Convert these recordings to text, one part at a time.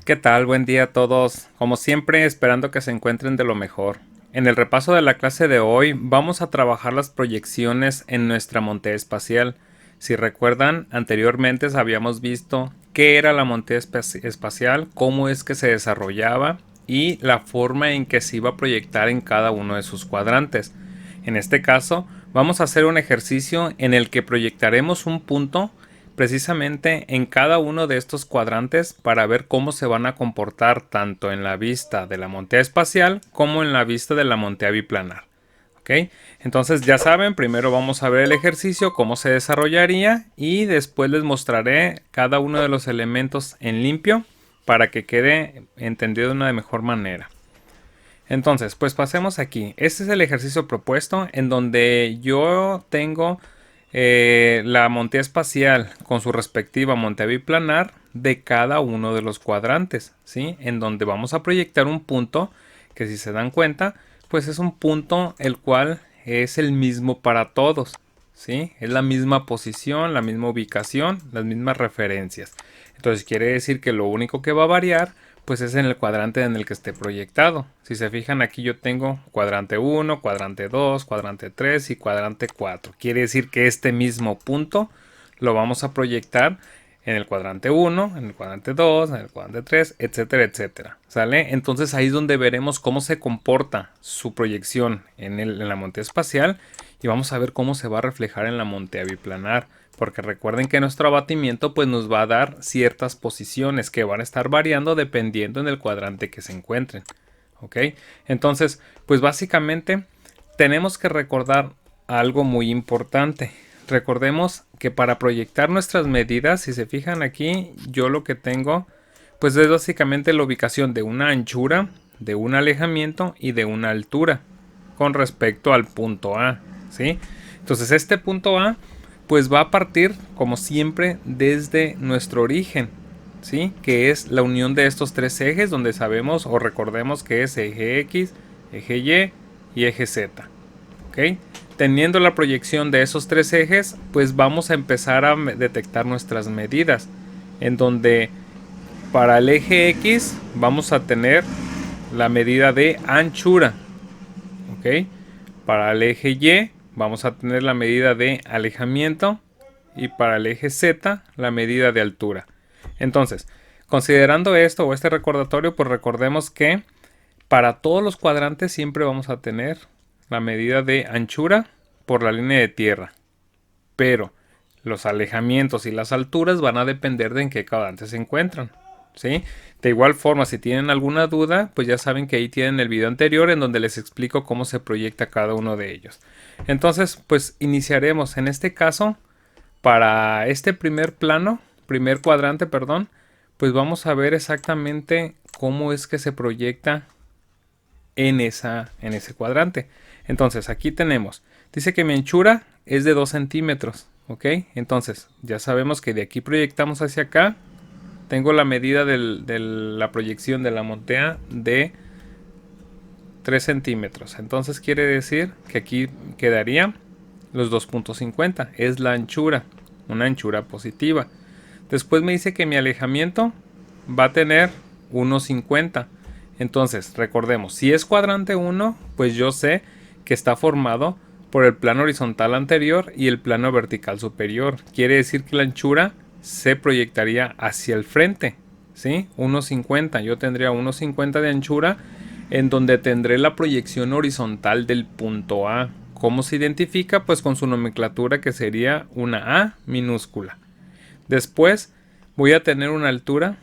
¿Qué tal? Buen día a todos. Como siempre, esperando que se encuentren de lo mejor. En el repaso de la clase de hoy vamos a trabajar las proyecciones en nuestra montaña espacial. Si recuerdan, anteriormente habíamos visto qué era la montaña espacial, cómo es que se desarrollaba y la forma en que se iba a proyectar en cada uno de sus cuadrantes. En este caso, vamos a hacer un ejercicio en el que proyectaremos un punto precisamente en cada uno de estos cuadrantes para ver cómo se van a comportar tanto en la vista de la montaña espacial como en la vista de la montaña biplanar. ¿Ok? Entonces ya saben, primero vamos a ver el ejercicio, cómo se desarrollaría y después les mostraré cada uno de los elementos en limpio para que quede entendido de una mejor manera. Entonces, pues pasemos aquí. Este es el ejercicio propuesto en donde yo tengo la montaña espacial con su respectiva montaña biplanar de cada uno de los cuadrantes, ¿sí? En donde vamos a proyectar un punto que, si se dan cuenta, pues es un punto el cual es el mismo para todos, ¿sí? Es la misma posición, la misma ubicación, las mismas referencias. Entonces quiere decir que lo único que va a variar pues es en el cuadrante en el que esté proyectado. Si se fijan, aquí yo tengo cuadrante 1, cuadrante 2, cuadrante 3 y cuadrante 4. Quiere decir que este mismo punto lo vamos a proyectar en el cuadrante 1, en el cuadrante 2, en el cuadrante 3, etcétera, etcétera. ¿Sale? Entonces ahí es donde veremos cómo se comporta su proyección en la montaña espacial y vamos a ver cómo se va a reflejar en la montaña biplanar. Porque recuerden que nuestro abatimiento pues nos va a dar ciertas posiciones que van a estar variando dependiendo en el cuadrante que se encuentren. ¿Ok? Entonces, pues básicamente tenemos que recordar algo muy importante. Recordemos que para proyectar nuestras medidas, si se fijan aquí, yo lo que tengo pues es básicamente la ubicación de una anchura, de un alejamiento y de una altura con respecto al punto A, ¿sí? Entonces este punto A pues va a partir como siempre desde nuestro origen, ¿sí? Que es la unión de estos tres ejes donde sabemos o recordemos que es eje X, eje Y y eje Z, ¿ok? Teniendo la proyección de esos tres ejes, pues vamos a empezar a detectar nuestras medidas, en donde para el eje X vamos a tener la medida de anchura, ¿ok? Para el eje Y vamos a tener la medida de alejamiento y para el eje Z la medida de altura. Entonces, considerando esto o este recordatorio, pues recordemos que para todos los cuadrantes siempre vamos a tener la medida de anchura por la línea de tierra, pero los alejamientos y las alturas van a depender de en qué cuadrante se encuentran, ¿sí? De igual forma, si tienen alguna duda, pues ya saben que ahí tienen el video anterior en donde les explico cómo se proyecta cada uno de ellos. Entonces, pues iniciaremos en este caso para este primer cuadrante, perdón, pues vamos a ver exactamente cómo es que se proyecta en ese cuadrante. Entonces, aquí tenemos, dice que mi anchura es de 2 centímetros, ¿ok? Entonces, ya sabemos que de aquí proyectamos hacia acá. Tengo la medida de la proyección de la montaña de 3 centímetros. Entonces quiere decir que aquí quedaría los 2.50. Es la anchura, una anchura positiva. Después me dice que mi alejamiento va a tener 1.50. Entonces recordemos, si es cuadrante 1, pues yo sé que está formado por el plano horizontal anterior y el plano vertical superior. Quiere decir que la anchura se proyectaría hacia el frente, ¿sí? 1.50. Yo tendría 1.50 de anchura en donde tendré la proyección horizontal del punto A. ¿Cómo se identifica? Pues con su nomenclatura, que sería una A minúscula. Después voy a tener una altura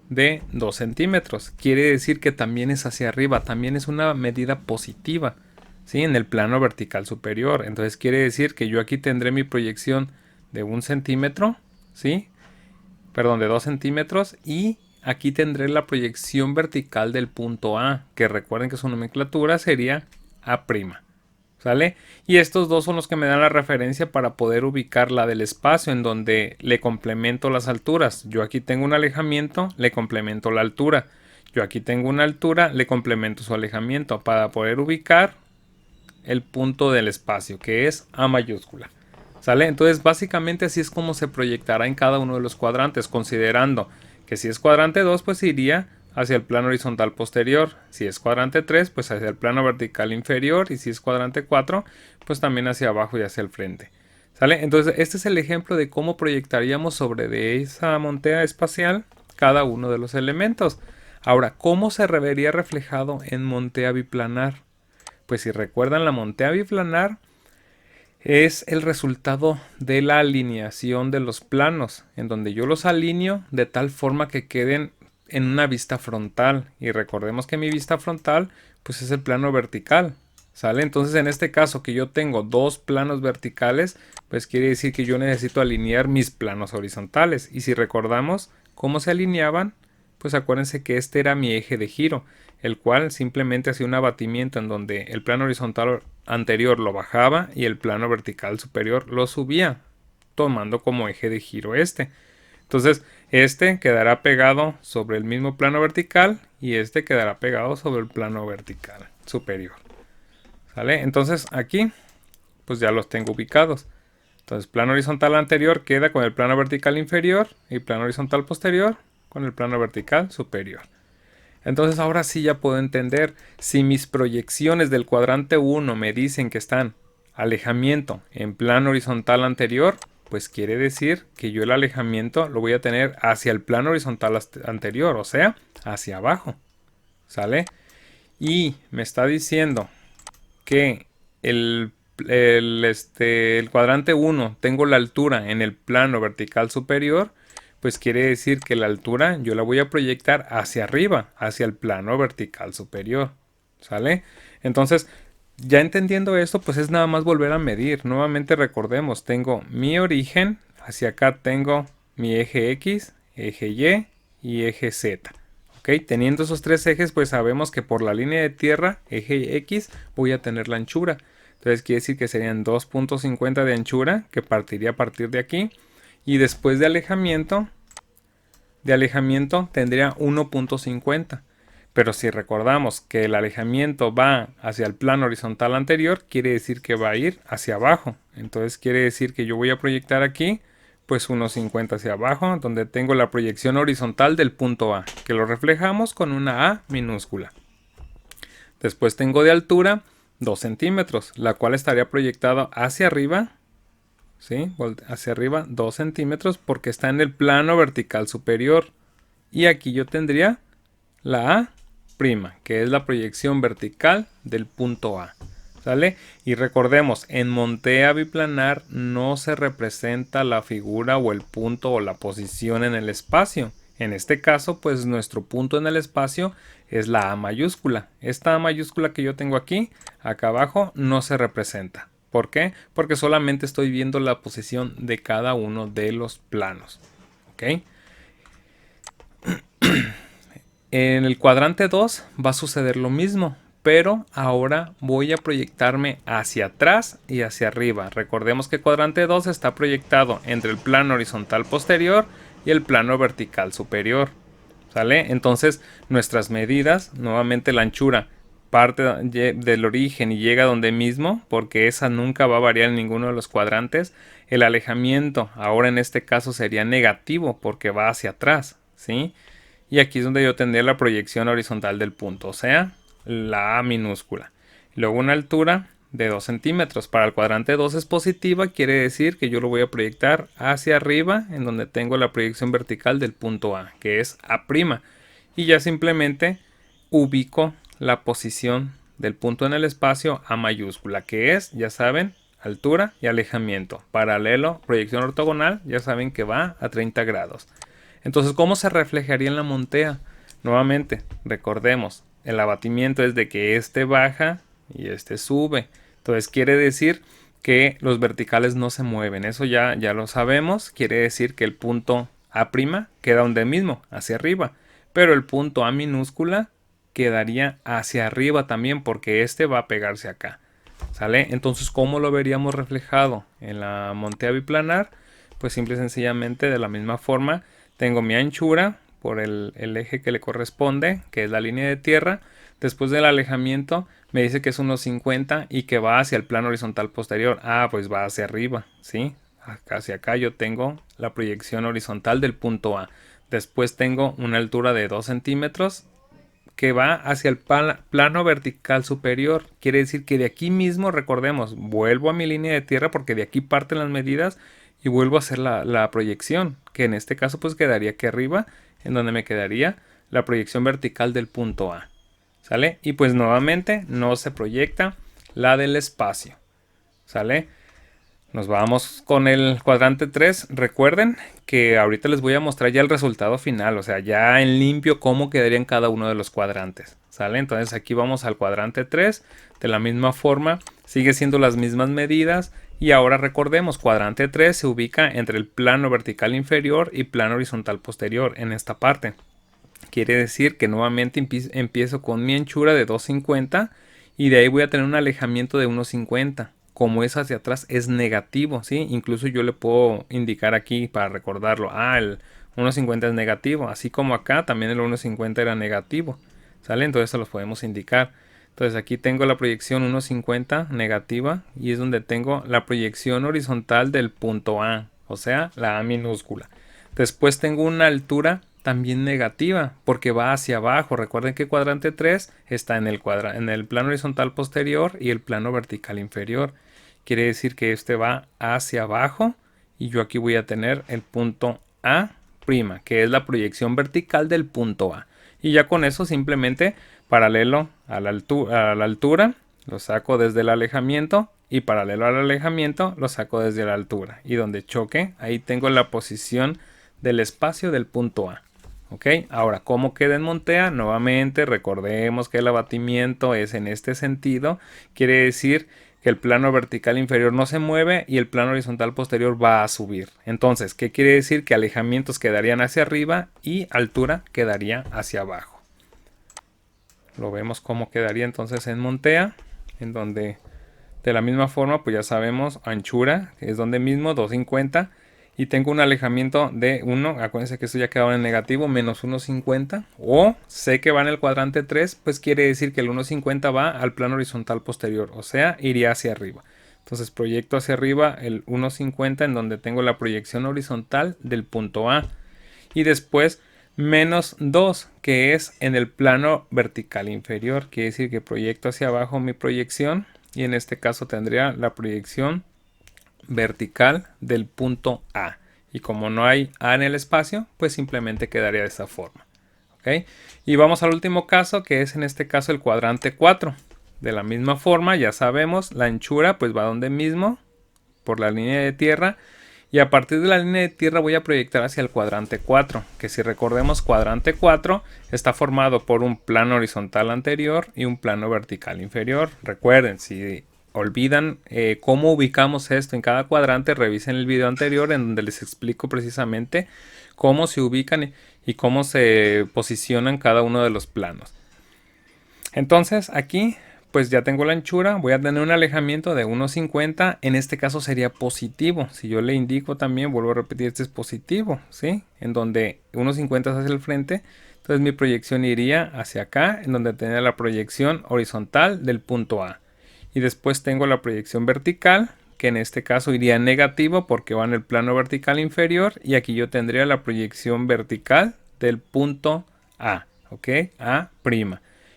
de 2 centímetros. Quiere decir que también es hacia arriba, también es una medida positiva, ¿sí? En el plano vertical superior. Entonces quiere decir que yo aquí tendré mi proyección de 1 centímetro, ¿sí? Perdón, de 2 centímetros, y aquí tendré la proyección vertical del punto A, que recuerden que su nomenclatura sería A'. ¿Sale? Y estos dos son los que me dan la referencia para poder ubicar la del espacio, en donde le complemento las alturas. Yo aquí tengo un alejamiento, le complemento la altura. Yo aquí tengo una altura, le complemento su alejamiento para poder ubicar el punto del espacio, que es A mayúscula. ¿Sale? Entonces básicamente así es como se proyectará en cada uno de los cuadrantes, considerando Que si es cuadrante 2, pues iría hacia el plano horizontal posterior. Si es cuadrante 3, pues hacia el plano vertical inferior. Y si es cuadrante 4, pues también hacia abajo y hacia el frente. ¿Sale? Entonces, este es el ejemplo de cómo proyectaríamos sobre de esa montea espacial cada uno de los elementos. Ahora, ¿cómo se vería reflejado en montea biplanar? Pues si recuerdan, la montea biplanar es el resultado de la alineación de los planos, en donde yo los alineo de tal forma que queden en una vista frontal. Y recordemos que mi vista frontal pues es el plano vertical, ¿sale? Entonces en este caso que yo tengo dos planos verticales, pues quiere decir que yo necesito alinear mis planos horizontales. Y si recordamos cómo se alineaban, pues acuérdense que este era mi eje de giro, el cual simplemente hacía un abatimiento en donde el plano horizontal anterior lo bajaba y el plano vertical superior lo subía, tomando como eje de giro este. Entonces, este quedará pegado sobre el mismo plano vertical y este quedará pegado sobre el plano vertical superior. ¿Sale? Entonces, aquí, pues ya los tengo ubicados. Entonces, plano horizontal anterior queda con el plano vertical inferior y plano horizontal posterior con el plano vertical superior. Entonces ahora sí ya puedo entender, si mis proyecciones del cuadrante 1 me dicen que están alejamiento en plano horizontal anterior, pues quiere decir que yo el alejamiento lo voy a tener hacia el plano horizontal anterior, o sea, hacia abajo. ¿Sale? Y me está diciendo que el cuadrante 1 tengo la altura en el plano vertical superior, pues quiere decir que la altura yo la voy a proyectar hacia arriba, hacia el plano vertical superior. ¿Sale? Entonces, ya entendiendo esto, pues es nada más volver a medir. Nuevamente recordemos, tengo mi origen, hacia acá tengo mi eje X, eje Y y eje Z. ¿Ok? Teniendo esos tres ejes, pues sabemos que por la línea de tierra, eje X, voy a tener la anchura. Entonces quiere decir que serían 2.50 de anchura, que partiría a partir de aquí. Y después de alejamiento tendría 1.50. Pero si recordamos que el alejamiento va hacia el plano horizontal anterior, quiere decir que va a ir hacia abajo. Entonces quiere decir que yo voy a proyectar aquí pues 1.50 hacia abajo, donde tengo la proyección horizontal del punto A, que lo reflejamos con una A minúscula. Después tengo de altura 2 centímetros, la cual estaría proyectada hacia arriba, ¿sí? Hacia arriba 2 centímetros porque está en el plano vertical superior. Y aquí yo tendría la A', que es la proyección vertical del punto A. ¿Sale? Y recordemos, en montea biplanar no se representa la figura o el punto o la posición en el espacio. En este caso, pues nuestro punto en el espacio es la A mayúscula. Esta A mayúscula que yo tengo aquí, acá abajo, no se representa. ¿Por qué? Porque solamente estoy viendo la posición de cada uno de los planos. ¿Ok? En el cuadrante 2 va a suceder lo mismo, pero ahora voy a proyectarme hacia atrás y hacia arriba. Recordemos que cuadrante 2 está proyectado entre el plano horizontal posterior y el plano vertical superior. ¿Sale? Entonces nuestras medidas, nuevamente la anchura parte del origen y llega donde mismo, porque esa nunca va a variar en ninguno de los cuadrantes. El alejamiento ahora en este caso sería negativo porque va hacia atrás, ¿sí? Y aquí es donde yo tendría la proyección horizontal del punto, o sea, la A minúscula. Luego una altura de 2 centímetros. Para el cuadrante 2 es positiva, quiere decir que yo lo voy a proyectar hacia arriba, en donde tengo la proyección vertical del punto A, que es A'. Y ya simplemente ubico la posición del punto en el espacio A mayúscula, que es, ya saben, altura y alejamiento. Paralelo, proyección ortogonal, ya saben que va a 30 grados. Entonces, ¿cómo se reflejaría en la montea? Nuevamente, recordemos, el abatimiento es de que este baja y este sube. Entonces, quiere decir que los verticales no se mueven. Eso ya lo sabemos. Quiere decir que el punto A' queda donde mismo, hacia arriba. Pero el punto A minúscula quedaría hacia arriba también porque este va a pegarse acá. ¿Sale? Entonces, ¿cómo lo veríamos reflejado en la montea biplanar? Pues simple y sencillamente de la misma forma. Tengo mi anchura por el eje que le corresponde, que es la línea de tierra. Después del alejamiento me dice que es 1.50 y que va hacia el plano horizontal posterior. Ah, pues va hacia arriba, ¿sí? Hacia acá yo tengo la proyección horizontal del punto A. Después tengo una altura de 2 centímetros que va hacia el plano vertical superior. Quiere decir que de aquí mismo, recordemos, vuelvo a mi línea de tierra porque de aquí parten las medidas y vuelvo a hacer la proyección, que en este caso pues quedaría aquí arriba, en donde me quedaría la proyección vertical del punto A. ¿Sale? Y pues nuevamente no se proyecta la del espacio. ¿Sale? Nos vamos con el cuadrante 3. Recuerden que ahorita les voy a mostrar ya el resultado final, o sea, ya en limpio cómo quedaría en cada uno de los cuadrantes. ¿Sale? Entonces aquí vamos al cuadrante 3. De la misma forma, sigue siendo las mismas medidas. Y ahora recordemos, cuadrante 3 se ubica entre el plano vertical inferior y plano horizontal posterior en esta parte. Quiere decir que nuevamente empiezo con mi anchura de 250 y de ahí voy a tener un alejamiento de 1,50. Como es hacia atrás es negativo, ¿sí? Incluso yo le puedo indicar aquí para recordarlo. El 1,50 es negativo. Así como acá también el 1,50 era negativo. ¿Sale? Entonces se los podemos indicar. Entonces aquí tengo la proyección 1,50 negativa y es donde tengo la proyección horizontal del punto A. O sea, la A minúscula. Después tengo una altura también negativa porque va hacia abajo. Recuerden que cuadrante 3 está en el plano horizontal posterior y el plano vertical inferior. Quiere decir que este va hacia abajo y yo aquí voy a tener el punto A', que es la proyección vertical del punto A. Y ya con eso simplemente paralelo a la altura lo saco desde el alejamiento y paralelo al alejamiento lo saco desde la altura. Y donde choque, ahí tengo la posición del espacio del punto A. Ok, ahora, ¿cómo queda en Montea? Nuevamente, recordemos que el abatimiento es en este sentido. Quiere decir que el plano vertical inferior no se mueve y el plano horizontal posterior va a subir. Entonces, ¿qué quiere decir? Que alejamientos quedarían hacia arriba y altura quedaría hacia abajo. Lo vemos cómo quedaría entonces en Montea, en donde de la misma forma, pues ya sabemos, anchura, que es donde mismo, 250. Y tengo un alejamiento de 1, acuérdense que esto ya quedaba en negativo, menos 1,50. O sé que va en el cuadrante 3, pues quiere decir que el 1,50 va al plano horizontal posterior, o sea, iría hacia arriba. Entonces proyecto hacia arriba el 1,50 en donde tengo la proyección horizontal del punto A. Y después menos 2, que es en el plano vertical inferior. Quiere decir que proyecto hacia abajo mi proyección y en este caso tendría la proyección vertical del punto A. Y como no hay A en el espacio, pues simplemente quedaría de esa forma. ¿Ok? Y vamos al último caso, que es en este caso el cuadrante 4. De la misma forma, ya sabemos, la anchura pues va donde mismo, por la línea de tierra. Y a partir de la línea de tierra voy a proyectar hacia el cuadrante 4, que si recordemos, cuadrante 4 está formado por un plano horizontal anterior y un plano vertical inferior. Recuerden, si olvidan cómo ubicamos esto en cada cuadrante, revisen el video anterior en donde les explico precisamente cómo se ubican y cómo se posicionan cada uno de los planos. Entonces aquí pues ya tengo la anchura, voy a tener un alejamiento de 1,50, en este caso sería positivo. Si yo le indico también, vuelvo a repetir, este es positivo, ¿sí? En donde 1,50 es hacia el frente, entonces mi proyección iría hacia acá, en donde tenía la proyección horizontal del punto A. Y después tengo la proyección vertical, que en este caso iría negativo porque va en el plano vertical inferior, y aquí yo tendría la proyección vertical del punto A, ¿ok? A'.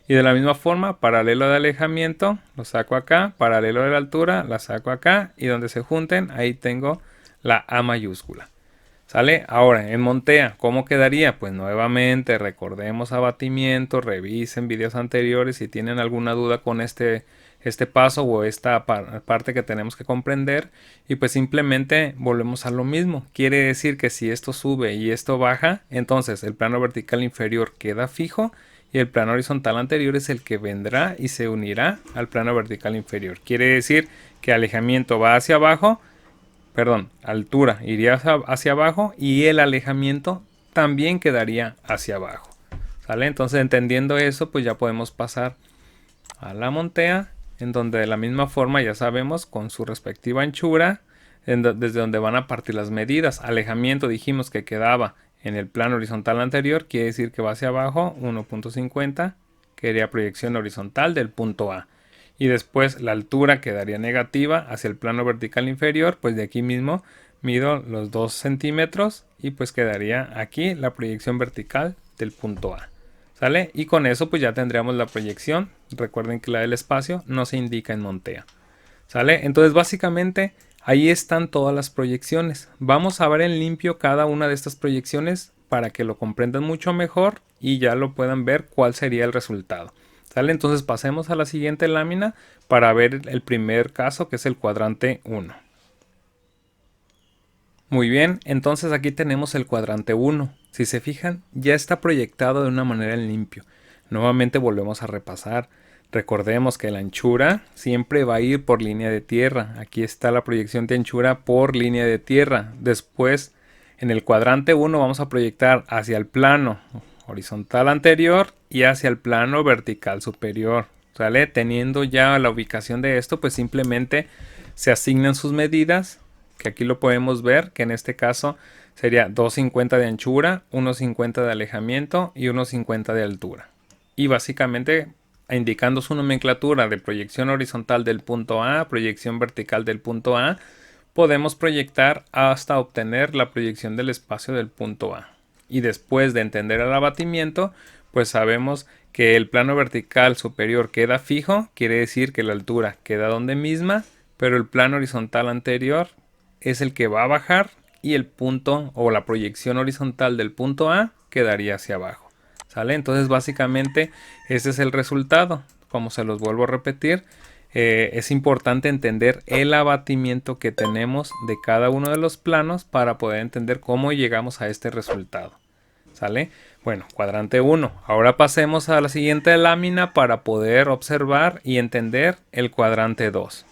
Y de la misma forma, paralelo de alejamiento, lo saco acá, paralelo de la altura, la saco acá, y donde se junten, ahí tengo la A mayúscula. ¿Sale? Ahora, en Montea, ¿cómo quedaría? Pues nuevamente, recordemos abatimiento, revisen videos anteriores si tienen alguna duda con este paso o esta parte que tenemos que comprender, y pues simplemente volvemos a lo mismo. Quiere decir que si esto sube y esto baja, entonces el plano vertical inferior queda fijo y el plano horizontal anterior es el que vendrá y se unirá al plano vertical inferior. Quiere decir que alejamiento va hacia abajo, altura iría hacia abajo y el alejamiento también quedaría hacia abajo. ¿Sale? Entonces, entendiendo eso, pues ya podemos pasar a la Montea, en donde de la misma forma ya sabemos con su respectiva anchura, desde donde van a partir las medidas. Alejamiento dijimos que quedaba en el plano horizontal anterior, quiere decir que va hacia abajo 1,50, que sería proyección horizontal del punto A. Y después la altura quedaría negativa hacia el plano vertical inferior, pues de aquí mismo mido los 2 centímetros y pues quedaría aquí la proyección vertical del punto A. ¿Sale? Y con eso pues ya tendríamos la proyección. Recuerden que la del espacio no se indica en Montea. ¿Sale? Entonces básicamente ahí están todas las proyecciones. Vamos a ver en limpio cada una de estas proyecciones para que lo comprendan mucho mejor y ya lo puedan ver cuál sería el resultado. ¿Sale? Entonces pasemos a la siguiente lámina para ver el primer caso, que es el cuadrante 1. Muy bien, entonces aquí tenemos el cuadrante 1. Si se fijan, ya está proyectado de una manera en limpio. Nuevamente volvemos a repasar. Recordemos que la anchura siempre va a ir por línea de tierra. Aquí está la proyección de anchura por línea de tierra. Después, en el cuadrante 1 vamos a proyectar hacia el plano horizontal anterior y hacia el plano vertical superior. ¿Sale? Teniendo ya la ubicación de esto, pues simplemente se asignan sus medidas, que aquí lo podemos ver, que en este caso sería 2,50 de anchura, 1,50 de alejamiento y 1,50 de altura. Y básicamente indicando su nomenclatura de proyección horizontal del punto A, proyección vertical del punto A, podemos proyectar hasta obtener la proyección del espacio del punto A. Y después de entender el abatimiento, pues sabemos que el plano vertical superior queda fijo, quiere decir que la altura queda donde misma, pero el plano horizontal anterior es el que va a bajar y el punto o la proyección horizontal del punto A quedaría hacia abajo. ¿Sale? Entonces básicamente este es el resultado. Como se los vuelvo a repetir, es importante entender el abatimiento que tenemos de cada uno de los planos para poder entender cómo llegamos a este resultado. ¿Sale? Bueno, cuadrante 1. Ahora pasemos a la siguiente lámina para poder observar y entender el cuadrante 2.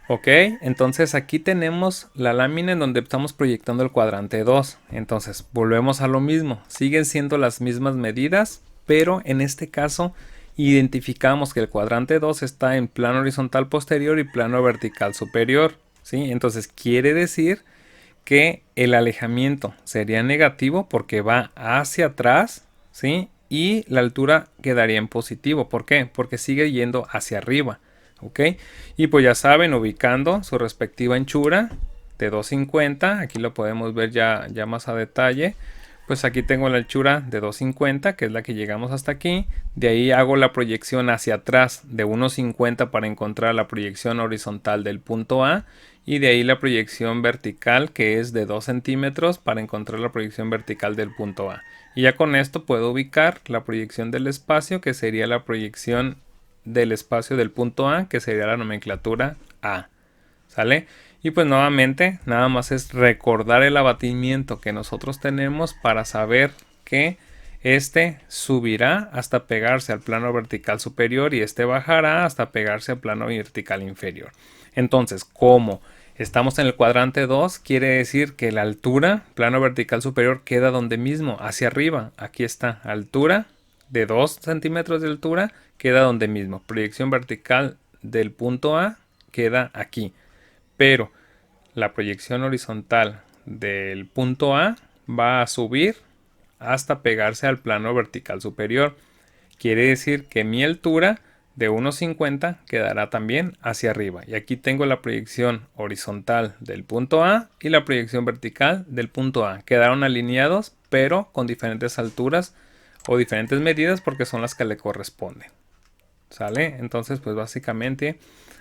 Ok, entonces aquí tenemos la lámina en donde estamos proyectando el cuadrante 2. Entonces volvemos a lo mismo, siguen siendo las mismas medidas, pero en este caso identificamos que el cuadrante 2 está en plano horizontal posterior y plano vertical superior. ¿Sí? Entonces quiere decir que el alejamiento sería negativo porque va hacia atrás, ¿sí? Y la altura quedaría en positivo. ¿Por qué? Porque sigue yendo hacia arriba. ¿Ok? Y pues ya saben, ubicando su respectiva anchura de 2,50, aquí lo podemos ver ya más a detalle. Pues aquí tengo la anchura de 2,50, que es la que llegamos hasta aquí. De ahí hago la proyección hacia atrás de 1,50 para encontrar la proyección horizontal del punto A. Y de ahí la proyección vertical, que es de 2 centímetros, para encontrar la proyección vertical del punto A. Y ya con esto puedo ubicar la proyección del espacio, que sería la proyección del espacio del punto A, que sería la nomenclatura A. ¿Sale? Y pues nuevamente, nada más es recordar el abatimiento que nosotros tenemos para saber que este subirá hasta pegarse al plano vertical superior y este bajará hasta pegarse al plano vertical inferior. Entonces, como estamos en el cuadrante 2, quiere decir que la altura, plano vertical superior, queda donde mismo, hacia arriba. Aquí está, altura de 2 centímetros de altura, queda donde mismo. Proyección vertical del punto A queda aquí. Pero la proyección horizontal del punto A va a subir hasta pegarse al plano vertical superior. Quiere decir que mi altura de 1,50 quedará también hacia arriba. Y aquí tengo la proyección horizontal del punto A y la proyección vertical del punto A. Quedaron alineados, pero con diferentes alturas o diferentes medidas porque son las que le corresponden. ¿Sale? Entonces, pues básicamente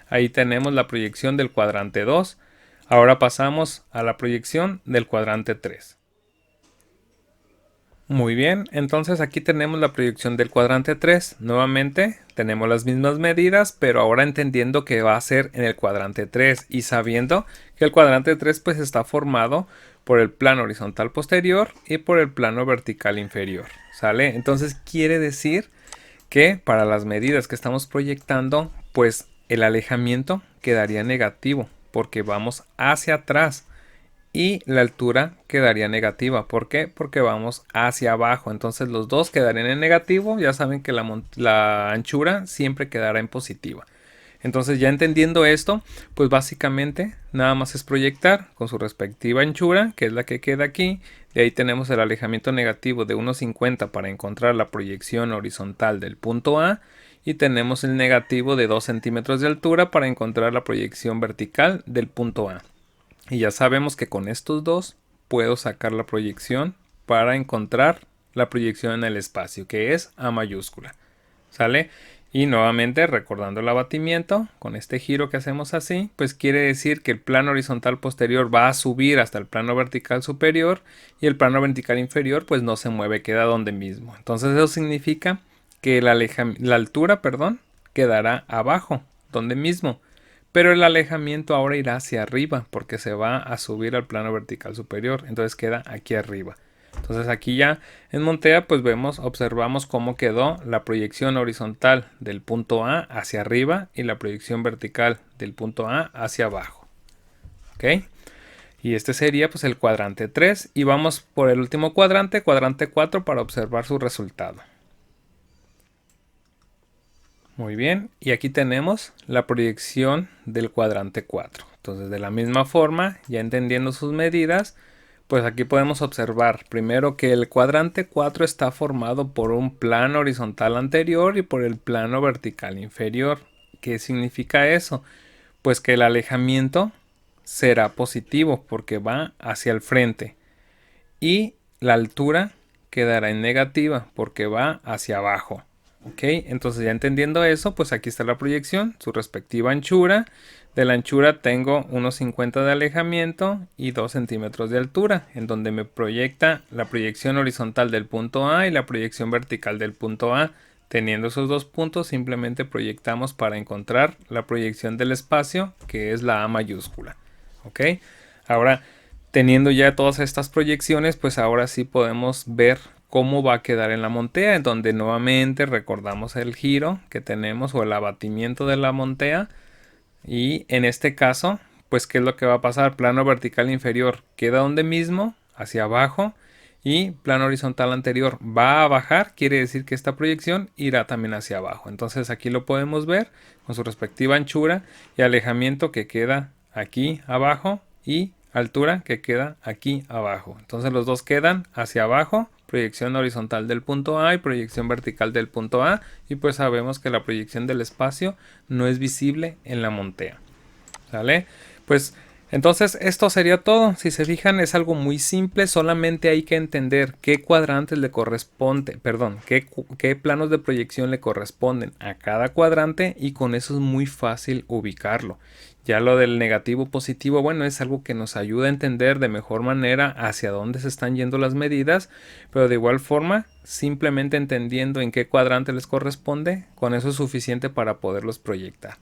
ahí tenemos la proyección del cuadrante 2. Ahora pasamos a la proyección del cuadrante 3. Muy bien, entonces aquí tenemos la proyección del cuadrante 3. Nuevamente tenemos las mismas medidas, pero ahora entendiendo que va a ser en el cuadrante 3 y sabiendo que el cuadrante 3 pues está formado por el plano horizontal posterior y por el plano vertical inferior. ¿Sale? Entonces quiere decir que para las medidas que estamos proyectando, pues el alejamiento quedaría negativo porque vamos hacia atrás y la altura quedaría negativa. ¿Por qué? Porque vamos hacia abajo. Entonces los dos quedarían en negativo. Ya saben que la anchura siempre quedará en positiva. Entonces ya entendiendo esto, pues básicamente nada más es proyectar con su respectiva anchura, que es la que queda aquí. De ahí tenemos el alejamiento negativo de 1,50 para encontrar la proyección horizontal del punto A. y tenemos el negativo de 2 centímetros de altura para encontrar la proyección vertical del punto A. Y ya sabemos que con estos dos puedo sacar la proyección para encontrar la proyección en el espacio, que es A mayúscula. ¿Sale? Y nuevamente recordando el abatimiento, con este giro que hacemos así, pues quiere decir que el plano horizontal posterior va a subir hasta el plano vertical superior y el plano vertical inferior pues no se mueve, queda donde mismo. Entonces eso significa que la altura, quedará abajo, donde mismo. Pero el alejamiento ahora irá hacia arriba porque se va a subir al plano vertical superior. Entonces queda aquí arriba. Entonces aquí ya en Montea pues observamos cómo quedó la proyección horizontal del punto A hacia arriba y la proyección vertical del punto A hacia abajo. ¿Ok? Y este sería pues el cuadrante 3 y vamos por el último cuadrante 4 para observar su resultado. Muy bien, y aquí tenemos la proyección del cuadrante 4. Entonces de la misma forma, ya entendiendo sus medidas, pues aquí podemos observar primero que el cuadrante 4 está formado por un plano horizontal anterior y por el plano vertical inferior. ¿Qué significa eso? Pues que el alejamiento será positivo porque va hacia el frente y la altura quedará en negativa porque va hacia abajo. Ok, entonces ya entendiendo eso, pues aquí está la proyección, su respectiva anchura. De la anchura tengo unos 50 de alejamiento y 2 centímetros de altura, en donde me proyecta la proyección horizontal del punto A y la proyección vertical del punto A. Teniendo esos dos puntos, simplemente proyectamos para encontrar la proyección del espacio, que es la A mayúscula. Ok, ahora teniendo ya todas estas proyecciones, pues ahora sí podemos ver cómo va a quedar en la montea, en donde nuevamente recordamos el giro que tenemos o el abatimiento de la montea. Y en este caso, pues ¿qué es lo que va a pasar? Plano vertical inferior queda donde mismo, hacia abajo, y plano horizontal anterior va a bajar, quiere decir que esta proyección irá también hacia abajo. Entonces aquí lo podemos ver con su respectiva anchura y alejamiento que queda aquí abajo y altura que queda aquí abajo. Entonces los dos quedan hacia abajo, proyección horizontal del punto A y proyección vertical del punto A, y pues sabemos que la proyección del espacio no es visible en la montea. ¿Sale? Pues entonces esto sería todo. Si se fijan es algo muy simple, solamente hay que entender qué cuadrantes le corresponde, qué planos de proyección le corresponden a cada cuadrante y con eso es muy fácil ubicarlo. Ya lo del negativo positivo, bueno, es algo que nos ayuda a entender de mejor manera hacia dónde se están yendo las medidas, pero de igual forma, simplemente entendiendo en qué cuadrante les corresponde, con eso es suficiente para poderlos proyectar.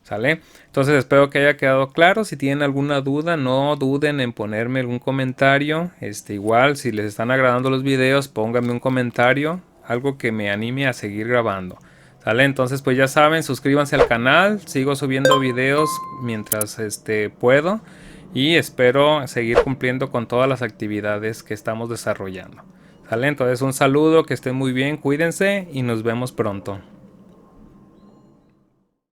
¿Sale? Entonces espero que haya quedado claro. Si tienen alguna duda, no duden en ponerme algún comentario. Igual, si les están agradando los videos, pónganme un comentario, algo que me anime a seguir grabando. ¿Sale? Entonces pues ya saben, suscríbanse al canal, sigo subiendo videos mientras puedo y espero seguir cumpliendo con todas las actividades que estamos desarrollando. ¿Sale? Entonces un saludo, que estén muy bien, cuídense y nos vemos pronto.